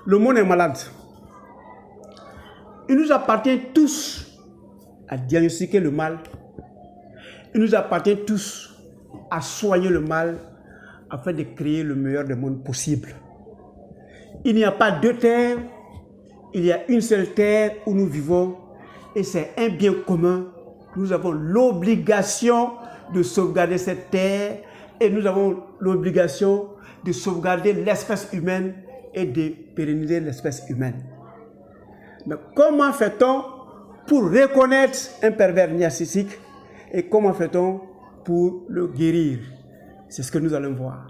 Le monde est malade. Il nous appartient tous à diagnostiquer le mal. Il nous appartient tous à soigner le mal afin de créer le meilleur des mondes possible. Il n'y a pas deux terres, il y a une seule terre où nous vivons et c'est un bien commun. Nous avons l'obligation de sauvegarder cette terre et nous avons l'obligation de sauvegarder l'espèce humaine et de pérenniser l'espèce humaine. Mais comment fait-on pour reconnaître un pervers narcissique et comment fait-on pour le guérir? C'est ce que nous allons voir.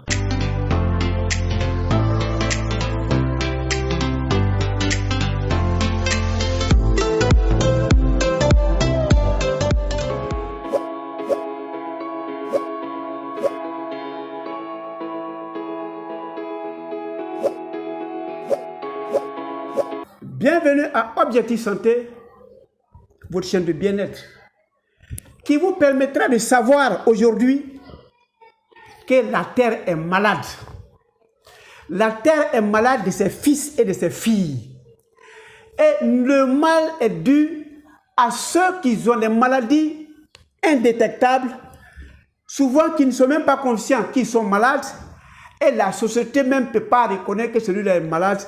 Bienvenue à Objectif Santé, votre chaîne de bien-être, qui vous permettra de savoir aujourd'hui que la Terre est malade. La Terre est malade de ses fils et de ses filles. Et le mal est dû à ceux qui ont des maladies indétectables, souvent qui ne sont même pas conscients qu'ils sont malades, et la société même ne peut pas reconnaître que celui-là est malade,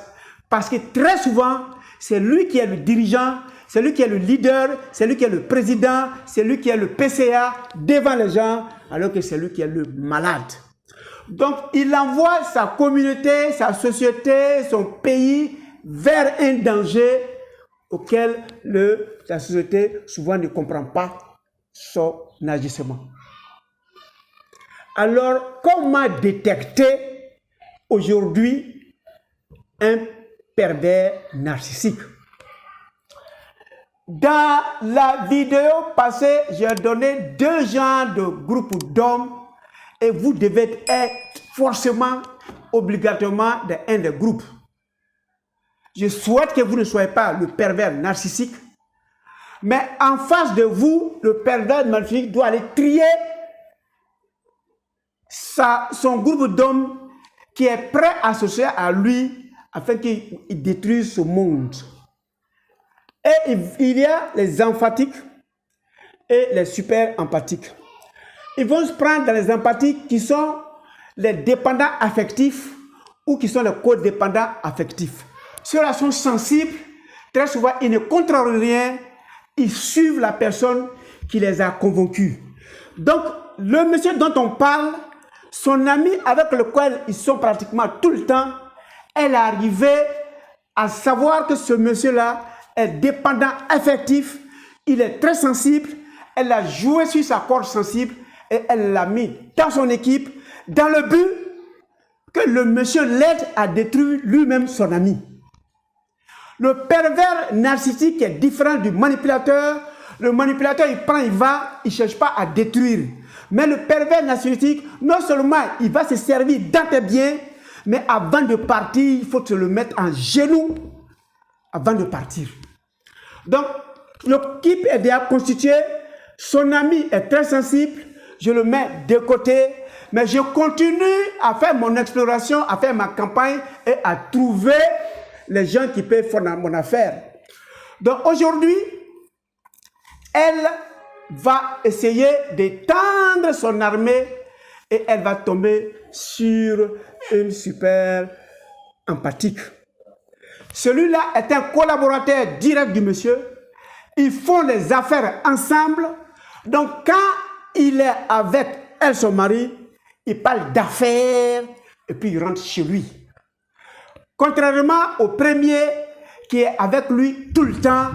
parce que très souvent, c'est lui qui est le dirigeant, c'est lui qui est le leader, c'est lui qui est le président, c'est lui qui est le PCA devant les gens, alors que c'est lui qui est le malade. Donc, il envoie sa communauté, sa société, son pays vers un danger auquel la société souvent ne comprend pas son agissement. Alors, comment détecter aujourd'hui un pervers narcissique? Dans la vidéo passée, j'ai donné deux genres de groupes d'hommes et vous devez être forcément, obligatoirement dans un des groupes. Je souhaite que vous ne soyez pas le pervers narcissique, mais en face de vous, le pervers narcissique doit aller trier son groupe d'hommes qui est prêt à s'associer à lui afin qu'il détruise ce monde. Et il y a les emphatiques et les super empathiques. Ils vont se prendre dans les empathiques qui sont les dépendants affectifs ou qui sont les codépendants affectifs. Ceux-là sont sensibles, très souvent ils ne contrôlent rien, ils suivent la personne qui les a convaincus. Donc le monsieur dont on parle, son ami avec lequel ils sont pratiquement tout le temps, elle est arrivée à savoir que ce monsieur-là est dépendant affectif, il est très sensible, elle a joué sur sa corde sensible et elle l'a mis dans son équipe dans le but que le monsieur l'aide à détruire lui-même son ami. Le pervers narcissique est différent du manipulateur. Le manipulateur, il prend, il va, il ne cherche pas à détruire. Mais le pervers narcissique, non seulement il va se servir dans tes biens, mais avant de partir, il faut te le mettre en genoux avant de partir. Donc, l'équipe est déjà constituée, son ami est très sensible, je le mets de côté, mais je continue à faire mon exploration, à faire ma campagne et à trouver les gens qui peuvent faire mon affaire. Donc aujourd'hui, elle va essayer d'étendre son armée et elle va tomber sur une super empathique. Celui-là est un collaborateur direct du monsieur. Ils font les affaires ensemble. Donc quand il est avec elle, son mari, il parle d'affaires et puis il rentre chez lui. Contrairement au premier qui est avec lui tout le temps,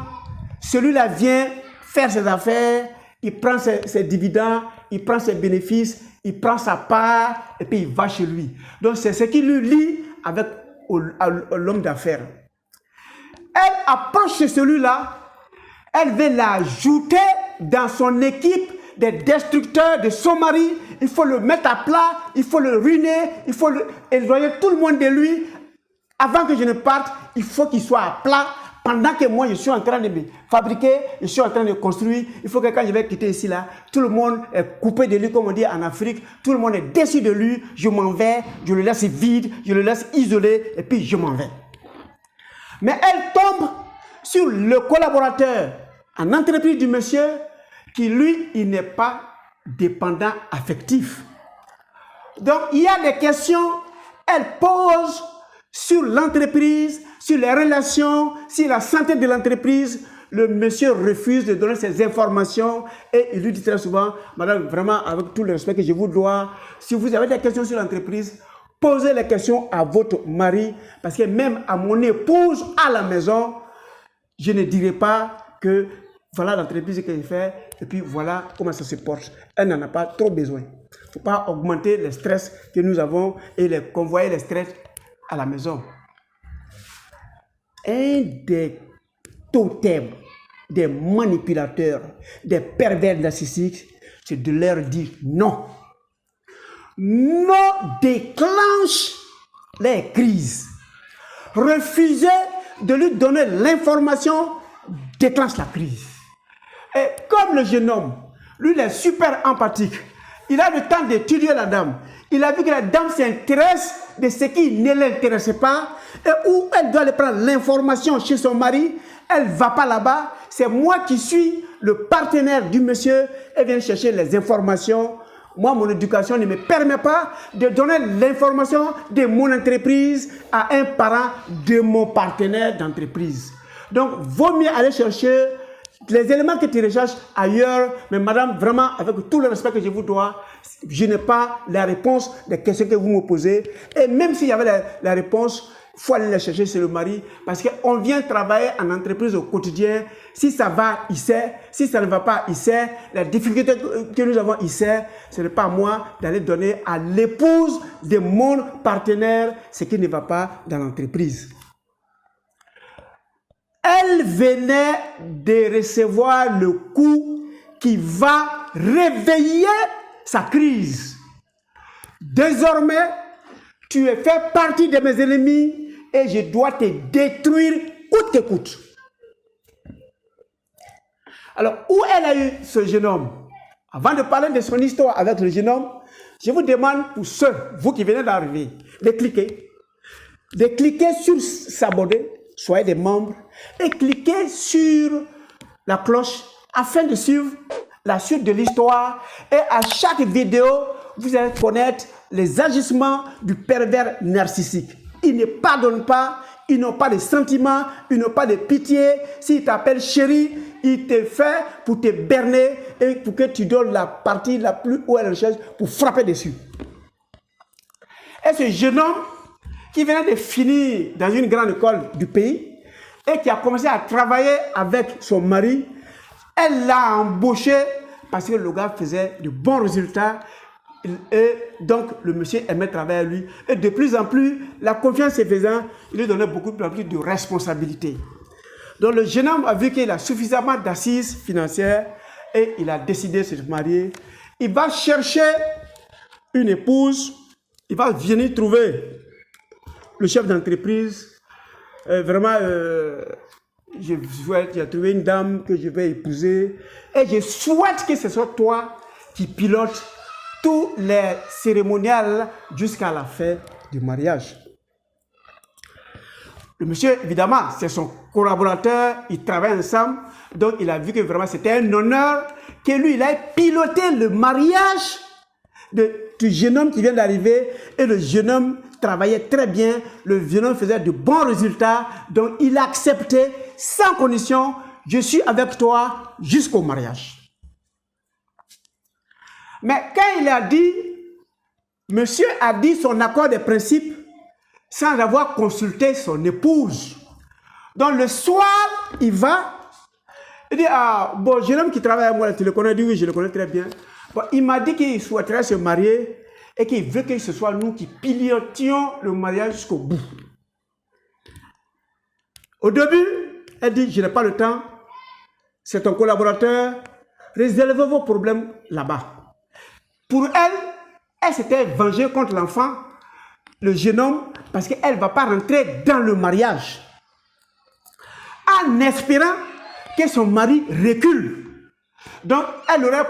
celui-là vient faire ses affaires, il prend ses dividendes, il prend ses bénéfices, il prend sa part et puis il va chez lui. Donc c'est ce qui lui lie avec l'homme d'affaires. Elle approche celui-là, elle veut l'ajouter dans son équipe des destructeurs de son mari. Il faut le mettre à plat, il faut le ruiner, il faut éloigner tout le monde de lui. Avant que je ne parte, il faut qu'il soit à plat. Pendant que moi, je suis en train de me fabriquer, je suis en train de construire, il faut que quand je vais quitter ici, là, tout le monde est coupé de lui, comme on dit en Afrique. Tout le monde est déçu de lui. Je m'en vais, je le laisse vide, je le laisse isolé, et puis je m'en vais. Mais elle tombe sur le collaborateur en entreprise du monsieur qui, lui, il n'est pas dépendant affectif. Donc, il y a des questions, elle pose sur l'entreprise, sur les relations, sur la santé de l'entreprise. Le monsieur refuse de donner ces informations et il lui dit très souvent, madame, vraiment, avec tout le respect que je vous dois, si vous avez des questions sur l'entreprise, posez les questions à votre mari, parce que même à mon épouse à la maison, je ne dirai pas que voilà l'entreprise que je fais et puis voilà comment ça se porte. Elle n'en a pas trop besoin. Il ne faut pas augmenter le stress que nous avons et les convoyer les stress à la maison. Un des totems des manipulateurs, des pervers narcissiques, c'est de leur dire non. Non déclenche les crises. Refuser de lui donner l'information déclenche la crise. Et comme le jeune homme, lui, il est super empathique. Il a le temps d'étudier la dame. Il a vu que la dame s'intéresse de ce qui ne l'intéressait pas et où elle doit aller prendre l'information chez son mari. Elle ne va pas là-bas. C'est moi qui suis le partenaire du monsieur et vient chercher les informations. Moi, mon éducation ne me permet pas de donner l'information de mon entreprise à un parent de mon partenaire d'entreprise. Donc, vaut mieux aller chercher les éléments que tu recherches ailleurs. Mais madame, vraiment, avec tout le respect que je vous dois, je n'ai pas la réponse des questions que vous me posez. Et même s'il y avait la réponse, il faut aller la chercher chez le mari. Parce qu'on vient travailler en entreprise au quotidien. Si ça va, il sait. Si ça ne va pas, il sait. La difficulté que nous avons, il sait. Ce n'est pas à moi d'aller donner à l'épouse de mon partenaire ce qui ne va pas dans l'entreprise. Elle venait de recevoir le coup qui va réveiller sa crise. Désormais, tu es fait partie de mes ennemis et je dois te détruire coûte que coûte. Alors, où elle a eu ce jeune homme? Avant de parler de son histoire avec le jeune homme, je vous demande pour ceux, vous qui venez d'arriver, de cliquer sur s'abonner, soyez des membres, et cliquez sur la cloche afin de suivre la suite de l'histoire. Et à chaque vidéo, vous allez connaître les agissements du pervers narcissique. Il ne pardonne pas, ils n'ont pas de sentiments, ils n'ont pas de pitié. S'il t'appelle chéri, il te fait pour te berner et pour que tu donnes la partie la plus haute à la recherche pour frapper dessus. Et ce jeune homme qui venait de finir dans une grande école du pays et qui a commencé à travailler avec son mari, elle l'a embauché parce que le gars faisait de bons résultats. Et donc, le monsieur aimait travailler avec lui. Et de plus en plus, la confiance se faisant, il lui donnait beaucoup plus de responsabilités. Donc, le jeune homme a vu qu'il a suffisamment d'assises financières et il a décidé de se marier. Il va chercher une épouse. Il va venir trouver le chef d'entreprise. Vraiment, j'ai trouvé une dame que je vais épouser. Et je souhaite que ce soit toi qui pilotes tous les cérémoniales jusqu'à la fin du mariage. Le monsieur, évidemment, c'est son collaborateur, ils travaillent ensemble, donc il a vu que vraiment c'était un honneur que lui, il ait piloté le mariage du jeune homme qui vient d'arriver, et le jeune homme travaillait très bien, le jeune homme faisait de bons résultats, donc il a accepté sans condition, je suis avec toi jusqu'au mariage. Mais quand il a dit, monsieur a dit son accord de principe sans avoir consulté son épouse. Donc le soir, il va, il dit, ah, bon, jeune homme qui travaille avec moi, tu le connais? Il dit, oui, je le connais très bien. Bon, il m'a dit qu'il souhaiterait se marier et qu'il veut que ce soit nous qui pilotions le mariage jusqu'au bout. Au début, elle dit, je n'ai pas le temps, c'est ton collaborateur, résolvez vos problèmes là-bas. Pour elle, elle s'était vengée contre l'enfant, le jeune homme, parce qu'elle ne va pas rentrer dans le mariage. En espérant que son mari recule. Donc, elle aurait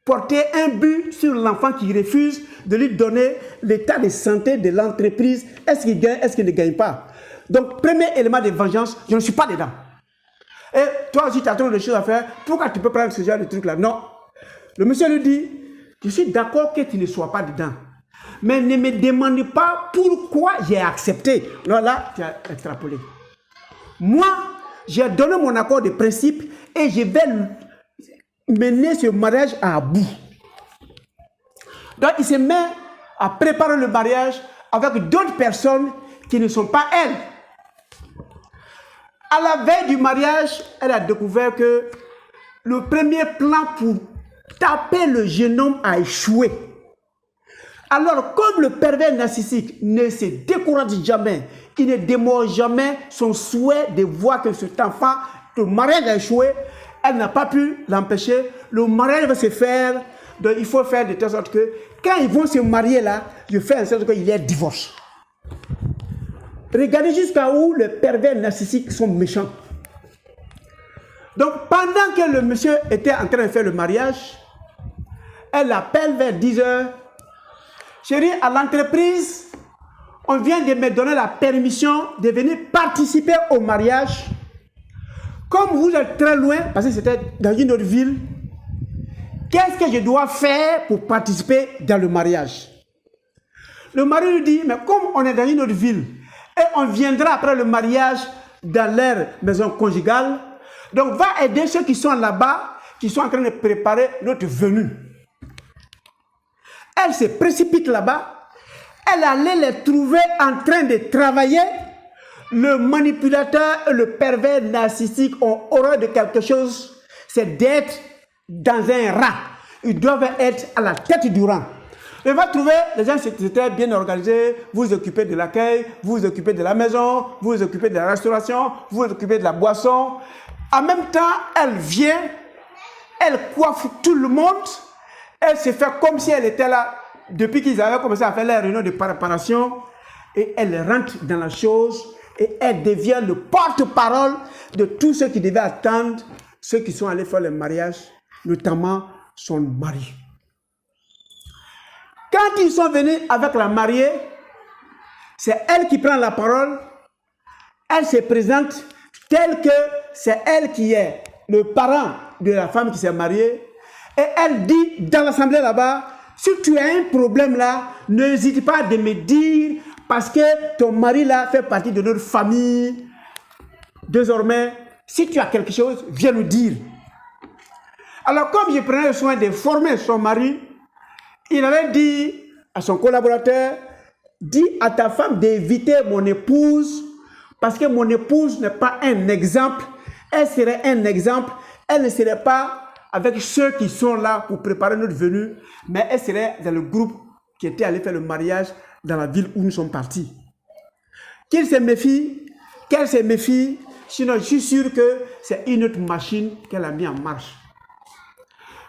porté un but sur l'enfant qui refuse de lui donner l'état de santé de l'entreprise. Est-ce qu'il gagne, est-ce qu'il ne gagne pas? Donc, premier élément de vengeance, je ne suis pas dedans. Et toi aussi, tu as trop de choses à faire. Pourquoi tu peux prendre ce genre de truc-là? Non. Le monsieur lui dit, je suis d'accord que tu ne sois pas dedans. Mais ne me demande pas pourquoi j'ai accepté. Alors là, tu as extrapolé. Moi, j'ai donné mon accord de principe et je vais mener ce mariage à bout. Donc, il se met à préparer le mariage avec d'autres personnes qui ne sont pas elles. À la veille du mariage, elle a découvert que le premier plan pour taper le jeune homme a échoué. Alors, comme le pervers narcissique ne se décourage jamais, il ne démord jamais son souhait de voir que cet enfant, le mariage a échoué, elle n'a pas pu l'empêcher. Le mariage va se faire, donc il faut faire de telle sorte que quand ils vont se marier là, je fais en sorte qu'il y ait divorce. Regardez jusqu'à où les pervers narcissiques sont méchants. Donc, pendant que le monsieur était en train de faire le mariage, elle l'appelle vers 10 h. Chérie, à l'entreprise, on vient de me donner la permission de venir participer au mariage. Comme vous êtes très loin, parce que c'était dans une autre ville, qu'est-ce que je dois faire pour participer dans le mariage? Le mari lui dit, mais comme on est dans une autre ville, et on viendra après le mariage dans leur maison conjugale, donc va aider ceux qui sont là-bas, qui sont en train de préparer notre venue. Elle se précipite là-bas, elle allait les trouver en train de travailler. Le manipulateur et le pervers narcissique ont horreur de quelque chose, c'est d'être dans un rang. Ils doivent être à la tête du rang. Il va trouver les gens c'était bien organisés, vous vous occupez de l'accueil, vous vous occupez de la maison, vous vous occupez de la restauration, vous vous occupez de la boisson. En même temps, elle vient, elle coiffe tout le monde, elle se fait comme si elle était là depuis qu'ils avaient commencé à faire la réunion de préparation et elle rentre dans la chose et elle devient le porte-parole de tous ceux qui devaient attendre, ceux qui sont allés faire le mariage, notamment son mari. Quand ils sont venus avec la mariée, c'est elle qui prend la parole, elle se présente telle que c'est elle qui est le parent de la femme qui s'est mariée, et elle dit dans l'assemblée là-bas, si tu as un problème là, n'hésite pas de me dire, parce que ton mari là fait partie de notre famille. Désormais, si tu as quelque chose, viens nous dire. Alors comme je prenais le soin de former son mari, il avait dit à son collaborateur, dis à ta femme d'éviter mon épouse, parce que mon épouse n'est pas un exemple. Elle serait un exemple, elle ne serait pas avec ceux qui sont là pour préparer notre venue, mais elle serait dans le groupe qui était allé faire le mariage dans la ville où nous sommes partis. Qu'il se méfie, qu'elle se méfie, sinon je suis sûr que c'est une autre machine qu'elle a mis en marche.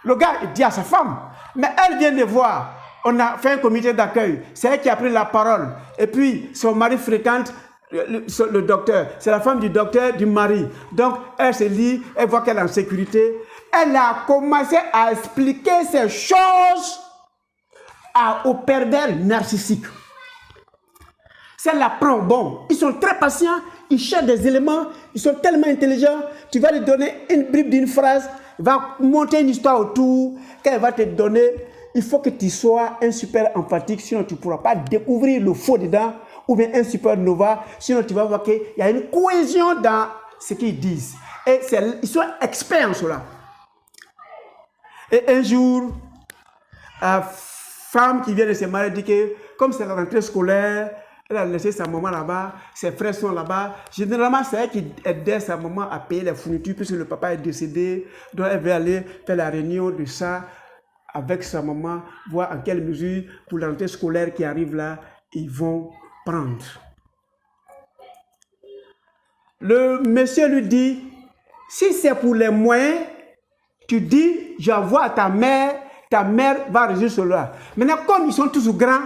Le gars il dit à sa femme, mais elle vient de voir, on a fait un comité d'accueil, c'est elle qui a pris la parole, et puis son mari fréquente le docteur, c'est la femme du docteur, du mari. Donc elle se lit, elle voit qu'elle est en sécurité. Elle a commencé à expliquer ces choses au pervers narcissique. Ça la prend. Bon, ils sont très patients, ils cherchent des éléments, ils sont tellement intelligents. Tu vas lui donner une bribe d'une phrase, il va monter une histoire autour, qu'elle va te donner. Il faut que tu sois un super empathique, sinon tu ne pourras pas découvrir le faux dedans, ou bien un supernova, sinon tu vas voir qu'il y a une cohésion dans ce qu'ils disent. Et ils sont experts en cela. Et un jour, la femme qui vient de se marier dit que, comme c'est la rentrée scolaire, elle a laissé sa maman là-bas, ses frères sont là-bas. Généralement, c'est elle qui aidait sa maman à payer les fournitures, puisque le papa est décédé. Donc, elle veut aller faire la réunion de ça avec sa maman, voir en quelle mesure, pour la rentrée scolaire qui arrive là, ils vont prendre. Le monsieur lui dit, si c'est pour les moyens, tu dis, j'envoie à ta mère va résoudre cela. Maintenant, comme ils sont tous grands,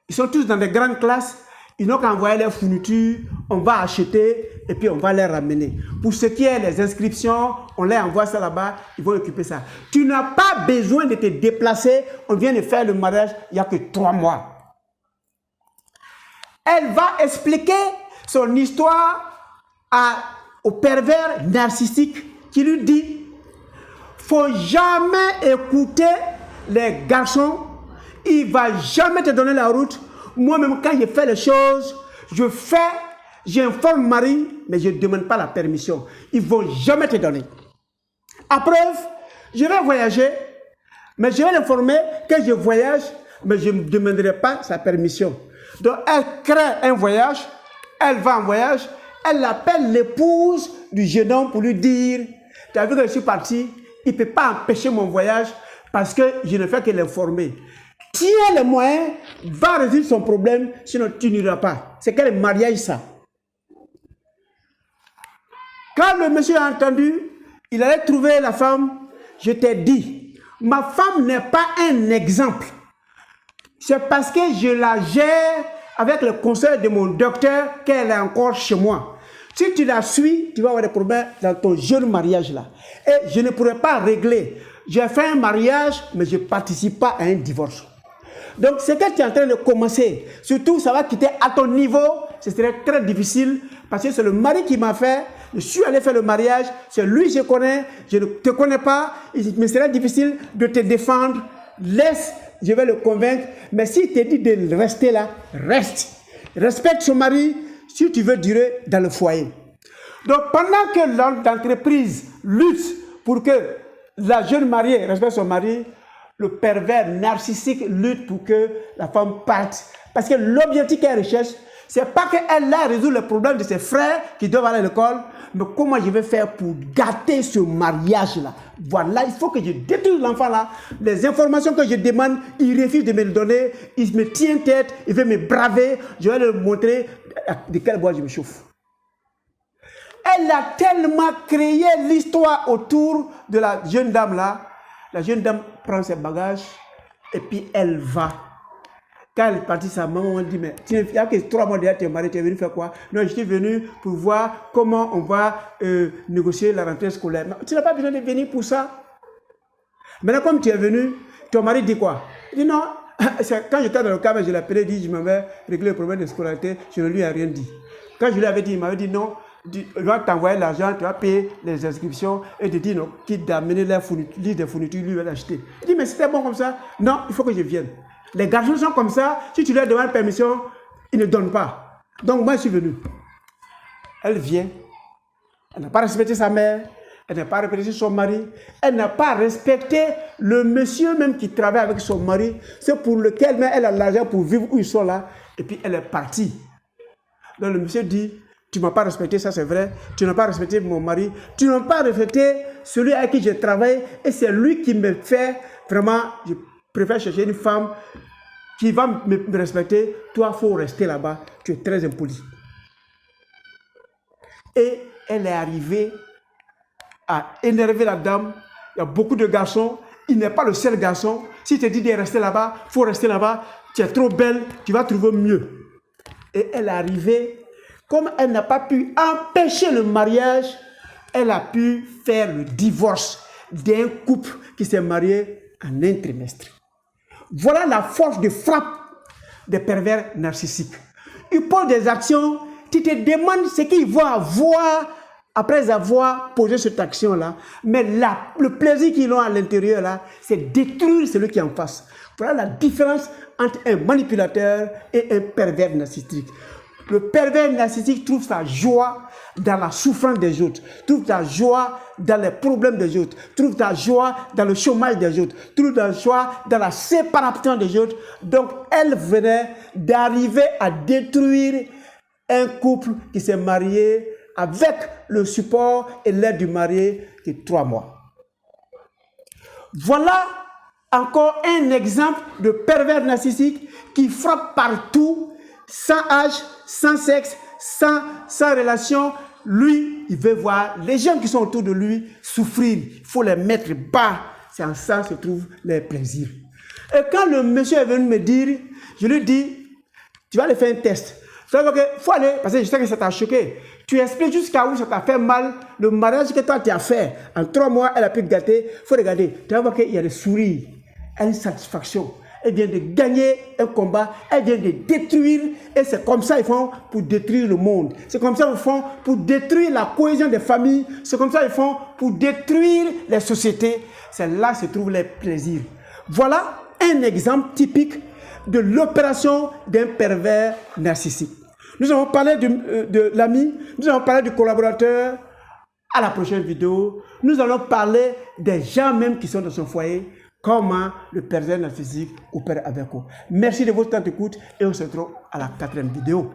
ils sont tous dans des grandes classes, ils n'ont qu'à envoyer leurs fournitures, on va acheter et puis on va les ramener. Pour ce qui est des inscriptions, on les envoie ça là-bas, ils vont occuper ça. Tu n'as pas besoin de te déplacer, on vient de faire le mariage il n'y a que 3 mois. Elle va expliquer son histoire au pervers narcissique qui lui dit faut jamais écouter les garçons, il ne va jamais te donner la route. Moi-même, quand je fais les choses, j'informe Marie, mais je ne demande pas la permission. Ils ne vont jamais te donner. À preuve, je vais voyager, mais je vais l'informer que je voyage, mais je ne demanderai pas sa permission. Donc, elle crée un voyage, elle va en voyage, elle appelle l'épouse du jeune homme pour lui dire « Tu as vu que je suis parti, il ne peut pas empêcher mon voyage parce que je ne fais que l'informer. Tiens les moyens, va résoudre son problème, sinon tu n'iras pas. » C'est quel mariage ça? Quand le monsieur a entendu, il allait trouver la femme. Je t'ai dit, ma femme n'est pas un exemple. C'est parce que je la gère avec le conseil de mon docteur qu'elle est encore chez moi. Si tu la suis, tu vas avoir des problèmes dans ton jeune mariage là. Et je ne pourrai pas régler. J'ai fait un mariage, mais je ne participe pas à un divorce. Donc, ce que tu es en train de commencer, surtout, ça va quitter à ton niveau, ce serait très difficile parce que c'est le mari qui m'a fait. Je suis allé faire le mariage, c'est lui que je connais, je ne te connais pas, il me serait difficile de te défendre. Laisse, je vais le convaincre. Mais s'il te dit de rester là, reste. Respecte son mari si tu veux durer dans le foyer. Donc, pendant que l'entreprise lutte pour que la jeune mariée respecte son mari, le pervers narcissique lutte pour que la femme parte. Parce que l'objectif qu'elle recherche, ce n'est pas qu'elle a résolu le problème de ses frères qui doivent aller à l'école, mais comment je vais faire pour gâter ce mariage-là. Voilà, il faut que je détruise l'enfant-là. Les informations que je demande, il refuse de me les donner. Il me tient tête, il veut me braver. Je vais lui montrer de quel bois je me chauffe. Elle a tellement créé l'histoire autour de la jeune dame-là. La jeune dame prend ses bagages et puis elle va. Quand elle est partie, sa maman m'a dit, mais il y a que 3 mois déjà, tu es marié, tu es venu faire quoi? Non, je suis venu pour voir comment on va négocier la rentrée scolaire. Mais tu n'as pas besoin de venir pour ça. Maintenant, comme tu es venu, ton mari dit quoi? Il dit non. Quand j'étais dans le cas, je l'ai appelé, il dit, je m'avais réglé le problème de scolarité, je ne lui ai rien dit. Quand je lui avais dit, il m'avait dit non. Il va t'envoyer l'argent, tu vas payer les inscriptions et te dire non, quitte d'amener les fournitures, des fournitures, lui va l'acheter. Il dit, mais c'était bon comme ça? Non, il faut que je vienne. Les garçons sont comme ça, si tu leur demandes permission, ils ne donnent pas. Donc moi je suis venu. Elle vient, elle n'a pas respecté sa mère, elle n'a pas respecté son mari, elle n'a pas respecté le monsieur même qui travaille avec son mari, c'est pour lequel même elle a l'argent pour vivre où ils sont là, et puis elle est partie. Donc le monsieur dit, tu ne m'as pas respecté, ça c'est vrai, tu n'as pas respecté mon mari, tu n'as pas respecté celui avec qui je travaille, et c'est lui qui me fait vraiment, je préfère chercher une femme qui va me respecter. Toi, il faut rester là-bas, tu es très impoli. Et elle est arrivée à énerver la dame. Il y a beaucoup de garçons, il n'est pas le seul garçon. Si tu te dis de rester là-bas, il faut rester là-bas, tu es trop belle, tu vas trouver mieux. Et elle est arrivée, comme elle n'a pas pu empêcher le mariage, elle a pu faire le divorce d'un couple qui s'est marié en un trimestre. Voilà la force de frappe des pervers narcissiques. Ils posent des actions, tu te demandes ce qu'ils vont avoir après avoir posé cette action-là, mais le plaisir qu'ils ont à l'intérieur, là, c'est détruire celui qui est en face. Voilà la différence entre un manipulateur et un pervers narcissique. Le pervers narcissique trouve sa joie dans la souffrance des autres, trouve sa joie dans les problèmes des autres, trouve sa joie dans le chômage des autres, trouve sa joie dans la séparation des autres. Donc, elle venait d'arriver à détruire un couple qui s'est marié avec le support et l'aide du marié de 3 mois. Voilà encore un exemple de pervers narcissique qui frappe partout, sans âge, sans sexe, sans relation. Lui, il veut voir les gens qui sont autour de lui souffrir. Il faut les mettre bas. C'est en ça que se trouvent les plaisirs. Et quand le monsieur est venu me dire, je lui dis, tu vas aller faire un test. Ça veut dire qu'il faut aller, parce que je sais que ça t'a choqué. Tu expliques jusqu'à où ça t'a fait mal. Le mariage que toi tu as fait, en 3 mois, elle a pu te gâter. Il faut regarder. Tu vas voir qu'il y a des sourires, une satisfaction. elle vient de gagner un combat, elle vient de détruire, et c'est comme ça qu'ils font pour détruire le monde. C'est comme ça qu'ils font pour détruire la cohésion des familles, c'est comme ça qu'ils font pour détruire les sociétés. C'est là que se trouvent les plaisirs. Voilà un exemple typique de l'opération d'un pervers narcissique. Nous avons parlé de l'ami, nous avons parlé du collaborateur. À la prochaine vidéo, nous allons parler des gens même qui sont dans son foyer, comment le pervers narcissique opère avec eux. Merci de votre temps d'écoute et on se retrouve à la 4e vidéo.